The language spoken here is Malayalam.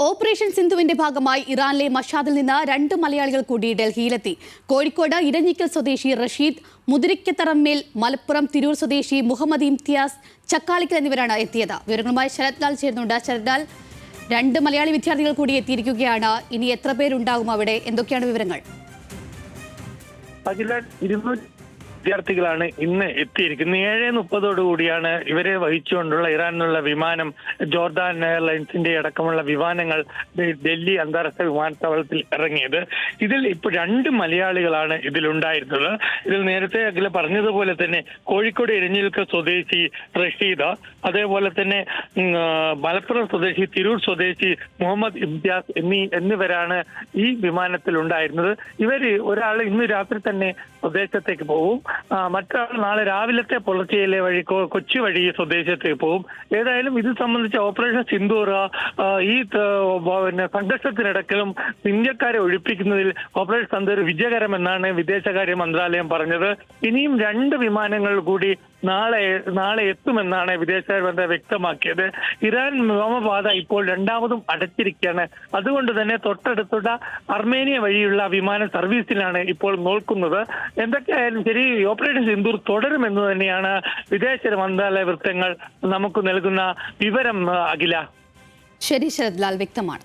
ഓപ്പറേഷൻ സിന്ധുവിന്റെ ഭാഗമായി ഇറാനിലെ മഷാദിൽ നിന്ന് 2 മലയാളികൾ കൂടി ഡൽഹിയിലെത്തി. കോഴിക്കോട് ഇടഞ്ഞിക്കൽ സ്വദേശി റഷീദ്, മുതിരിക്കത്തറമ്മേൽ മലപ്പുറം തിരൂർ സ്വദേശി മുഹമ്മദ് ഇംതിയാസ്, ചക്കാലിക്കൽ എന്നിവരാണ് എത്തിയത്. വിവരങ്ങളുമായി ശരത് ലാൽ ചേരുന്നുണ്ട്. ശരത് ലാൽ, 2 മലയാളി വിദ്യാർത്ഥികൾ കൂടി എത്തിയിരിക്കുകയാണ്. ഇനി എത്ര പേരുണ്ടാകും അവിടെ? എന്തൊക്കെയാണ് വിവരങ്ങൾ? വിദ്യാർത്ഥികളാണ് ഇന്ന് എത്തിയിരിക്കുന്നത്. 7:30 കൂടിയാണ് ഇവരെ വഹിച്ചുകൊണ്ടുള്ള ഇറാനിലുള്ള വിമാനം, ജോർദാൻ എയർലൈൻസിന്റെ അടക്കമുള്ള വിമാനങ്ങൾ ഡൽഹി അന്താരാഷ്ട്ര വിമാനത്താവളത്തിൽ ഇറങ്ങിയത്. ഇതിൽ ഇപ്പോൾ 2 മലയാളികളാണ് ഇതിലുണ്ടായിരുന്നത്. ഇതിൽ നേരത്തെ അഖില പറഞ്ഞതുപോലെ തന്നെ കോഴിക്കോട് ഇരഞ്ഞിൽക്കൽ സ്വദേശി റഷീദ്, അതേപോലെ തന്നെ മലപ്പുറം സ്വദേശി, തിരൂർ സ്വദേശി മുഹമ്മദ് ഇംതിയാസ് എന്നിവരാണ് ഈ വിമാനത്തിൽ ഉണ്ടായിരുന്നത്. ഇവര് ഒരാൾ ഇന്ന് രാത്രി തന്നെ സ്വദേശത്തേക്ക് പോകും, മറ്റൊരാൾ നാളെ രാവിലത്തെ പുലർച്ചയിലെ വഴി കൊച്ചി വഴി സ്വദേശത്തേക്ക് പോകും. ഏതായാലും ഇത് സംബന്ധിച്ച ഓപ്പറേഷൻ സിന്ദൂർ ഈ സംഘർഷത്തിനിടക്കിലും ഇന്ത്യക്കാരെ ഒഴിപ്പിക്കുന്നതിൽ ഓപ്പറേഷൻ സിന്ദൂർ വിജയകരമെന്നാണ് വിദേശകാര്യ മന്ത്രാലയം പറഞ്ഞത്. ഇനിയും 2 വിമാനങ്ങൾ കൂടി നാളെ എത്തുമെന്നാണ് വിദേശകാര്യ മന്ത്രാലയം വ്യക്തമാക്കിയത്. ഇറാൻ വ്യോമപാത ഇപ്പോൾ 2ാമതും അടച്ചിരിക്കുകയാണ്. അതുകൊണ്ട് തന്നെ തൊട്ടടുത്തുള്ള അർമേനിയ വഴിയുള്ള വിമാന സർവീസിലാണ് ഇപ്പോൾ നോക്കുന്നത്. എന്തൊക്കെയായാലും ശരി, ഓപ്പറേഷൻ സിന്ദൂർ തുടരുമെന്ന് തന്നെയാണ് വിദേശകാര്യ മന്ത്രാലയ വൃത്തങ്ങൾ നമുക്ക് നൽകുന്ന വിവരം. അഖില, ശരി ശരത് ലാൽ, വ്യക്തമാണ്.